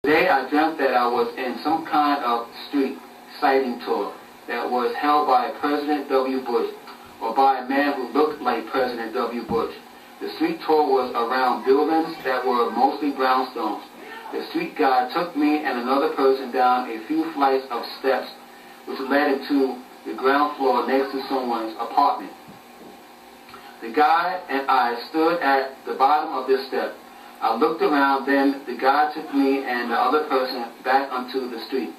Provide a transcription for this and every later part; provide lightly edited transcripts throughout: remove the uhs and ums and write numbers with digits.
Today I dreamt that I was in some kind of street sighting tour that was held by President W. Bush, or by a man who looked like President W. Bush. The street tour was around buildings that were mostly brownstones. The street guide took me and another person down a few flights of steps which led into the ground floor next to someone's apartment. The guide and I stood at the bottom of this step. I looked around, then the guide took me and the other person back onto the street.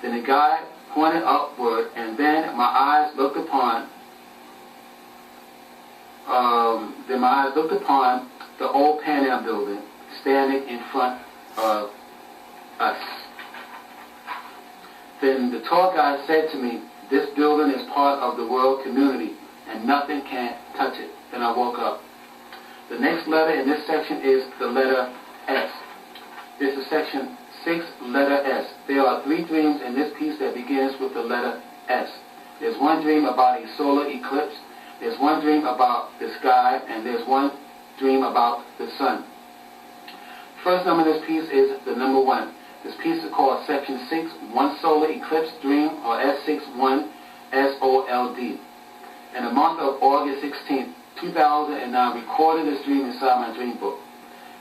Then the guide pointed upward, and then my eyes looked upon the old Pan Am building standing in front of us. Then the tour guide said to me, "This building is part of the world community and nothing can touch it." Then I woke up. The next letter in this section is the letter S. This is section 6, letter S. There are 3 dreams in this piece that begins with the letter S. There's one dream about a solar eclipse, there's one dream about the sky, and there's one dream about the sun. First number in this piece is the number 1. This piece is called section 6, One Solar Eclipse Dream, or S61 SOLD. In the month of August 16th, 2009, recorded this dream inside my dream book.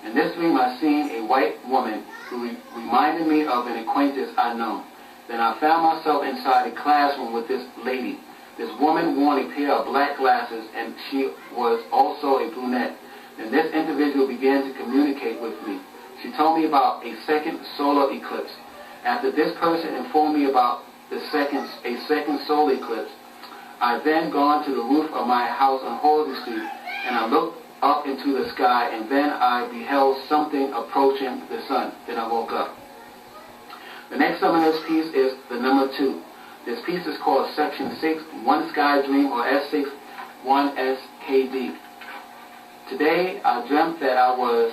In this dream, I seen a white woman who reminded me of an acquaintance I know. Then I found myself inside a classroom with this lady. This woman wore a pair of black glasses, and she was also a brunette. And this individual began to communicate with me. She told me about a second solar eclipse. After this person informed me about a second solar eclipse, I then gone to the roof of my house on Halsey Street, and I looked up into the sky, and then I beheld something approaching the sun. Then I woke up. The next number in this piece is the number 2. This piece is called section 6, One Sky Dream, or S6, 1 SKD. Today I dreamt that I was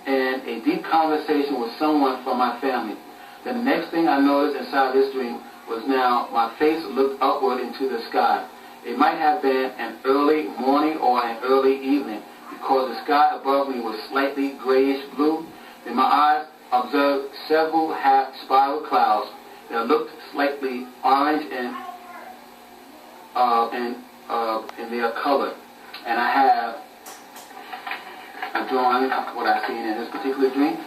in a deep conversation with someone from my family. Then the next thing I noticed inside this dream was now my face looked upward into the sky. It might have been an early morning or an early evening, because the sky above me was slightly grayish blue. Then my eyes observed several half spiral clouds that looked slightly orange in their color. And I have a drawing of what I seen in this particular dream.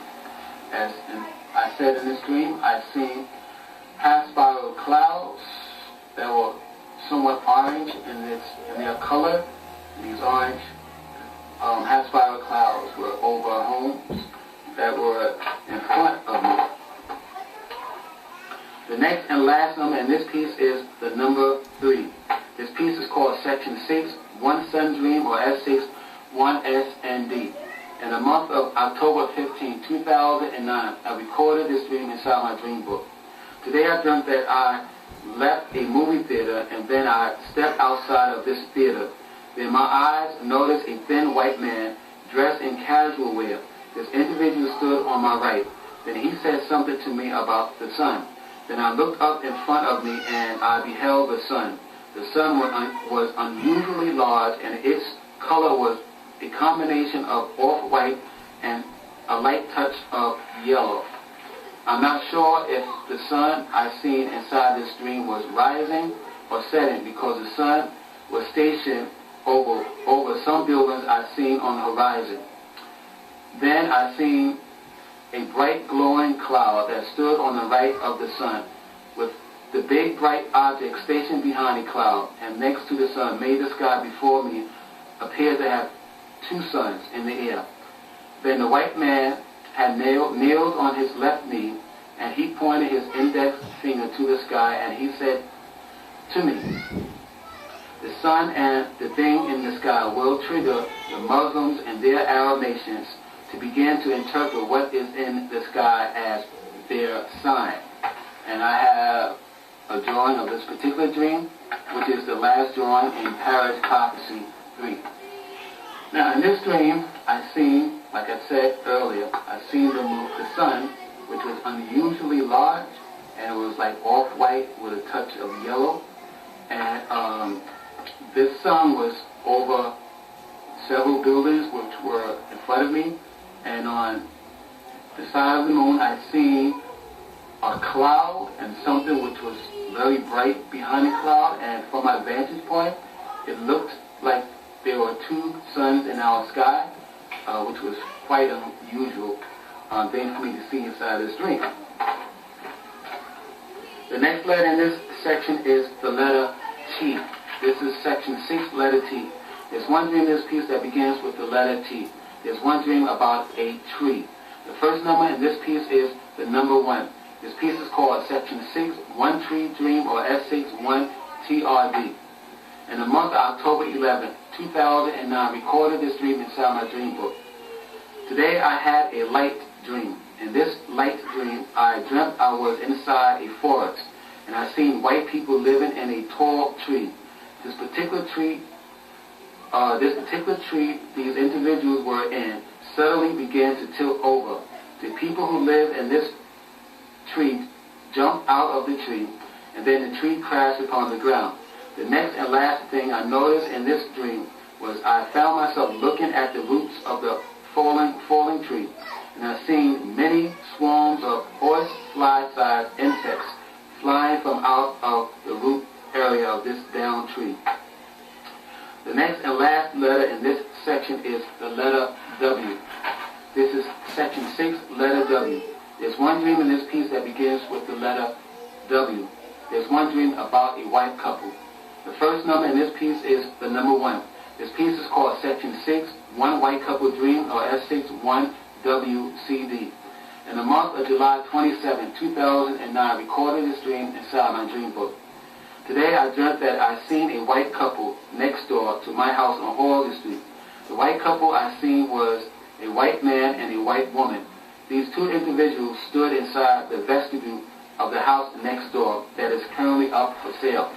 As I said in this dream, I seen half spiral clouds that were somewhat orange in their color. These orange half spiral clouds were over homes that were in front of me. The next and last number in this piece is the number 3. This piece is called section 6, One Sun Dream, or S6, 1 SND. In the month of October 15, 2009, I recorded this dream inside my dream book. Today I dreamt that I left a movie theater, and then I stepped outside of this theater. Then my eyes noticed a thin white man dressed in casual wear. This individual stood on my right. Then he said something to me about the sun. Then I looked up in front of me, and I beheld the sun. The sun was unusually large, and its color was a combination of off-white and a light touch of yellow. I'm not sure if the sun I seen inside this dream was rising or setting, because the sun was stationed over some buildings I seen on the horizon. Then I seen a bright glowing cloud that stood on the right of the sun, with the big bright object stationed behind the cloud, and next to the sun made the sky before me appear to have 2 suns in the air. Then the white man had nailed on his left knee, and he pointed his index finger to the sky, and he said to me, "The sun and the thing in the sky will trigger the Muslims and their Arab nations to begin to interpret what is in the sky as their sign." And I have a drawing of this particular dream, which is the last drawing in Parrish Prophecy 3. Now in this dream, I seen, like I said earlier, I seen the sun, which was unusually large, and it was like off-white with a touch of yellow. And this sun was over several buildings which were in front of me, and on the side of the moon, I seen a cloud and something which was very bright behind the cloud, and from my vantage point, it looked like there were two suns in our sky, which was quite unusual thing for me to see inside this dream. The next letter in this section is the letter T. This is section 6, letter T. There's one dream in this piece that begins with the letter T. There's one dream about a tree. The first number in this piece is the number 1. This piece is called section 6, One Tree Dream, or S61TRD. In the month of October 11, 2009, recorded this dream inside my dream book. Today I had a light dream. In this light dream, I dreamt I was inside a forest, and I seen white people living in a tall tree. This particular tree these individuals were in suddenly began to tilt over. The people who lived in this tree jumped out of the tree, and then the tree crashed upon the ground. The next and last thing I noticed in this dream was I found myself looking at the roots of the falling tree, and I seen many swarms of horsefly-sized insects flying from out of the root area of this downed tree. The next and last letter in this section is the letter W. This is section 6, letter W. There's one dream in this piece that begins with the letter W. There's one dream about a white couple. The first number in this piece is the number 1. This piece is called section 6, One White Couple Dream, or S61WCD. In the month of July 27, 2009, recorded this dream inside my dream book. Today I dreamt that I seen a white couple next door to my house on Horley Street. The white couple I seen was a white man and a white woman. These two individuals stood inside the vestibule of the house next door that is currently up for sale.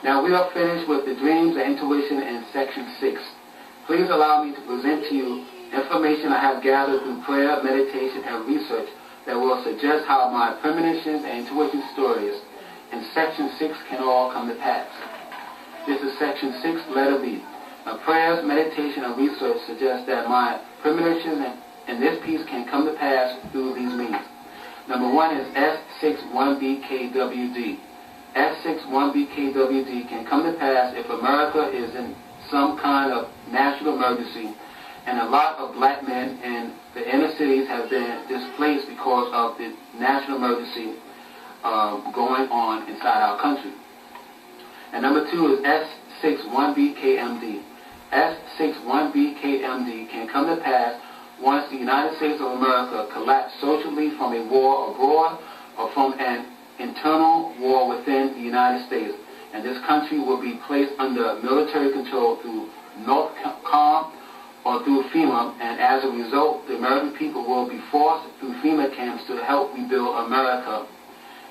Now we are finished with the dreams and intuition in section 6. Please allow me to present to you information I have gathered through prayer, meditation, and research that will suggest how my premonitions and intuition stories in section 6 can all come to pass. This is section 6, letter B. My prayers, meditation, and research suggest that my premonitions in this piece can come to pass through these means. Number 1 is S61BKWD. S61BKWD can come to pass if America is in some kind of national emergency, and a lot of black men in the inner cities have been displaced because of the national emergency going on inside our country. And number 2 is S61BKMD. S61BKMD can come to pass once the United States of America collapse socially from a war abroad or from an internal war within the United States, and this country will be placed under military control through NORTHCOM or through FEMA, and as a result, the American people will be forced through FEMA camps to help rebuild America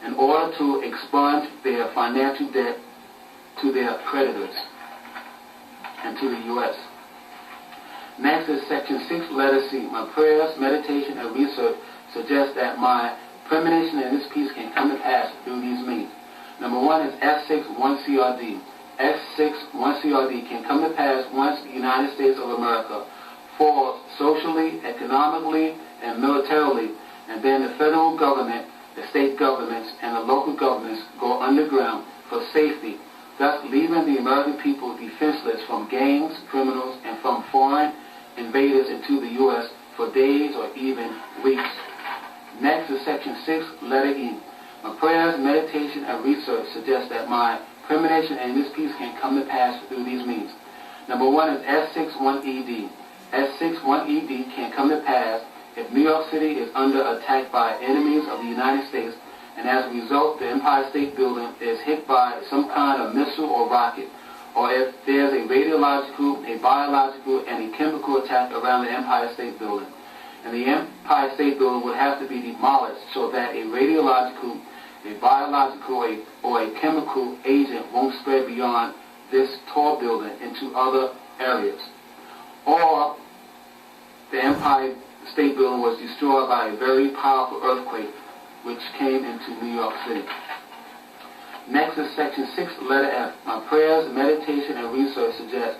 in order to expunge their financial debt to their creditors and to the U.S. Next is section 6, letter C. My prayers, meditation, and research suggest that my premonition in this piece can come to pass through these means. Number 1 is S61CRD. S61CRD can come to pass once the United States of America falls socially, economically, and militarily, and then the federal government, the state governments, and the local governments go underground for safety, thus leaving the American people defenseless from gangs, criminals, and from foreign invaders into the U.S. for days or even weeks. Next is section 6, letter E. My prayers, meditation, and research suggest that my premonition in this piece can come to pass through these means. Number 1 is S61ED. S61ED can come to pass if New York City is under attack by enemies of the United States, and as a result the Empire State Building is hit by some kind of missile or rocket, or if there's a radiological, a biological, and a chemical attack around the Empire State Building. And the Empire State Building would have to be demolished so that a radiological, a biological, or a chemical agent won't spread beyond this tall building into other areas. Or the Empire State Building was destroyed by a very powerful earthquake which came into New York City. Next is section 6, letter F. My prayers, meditation, and research suggest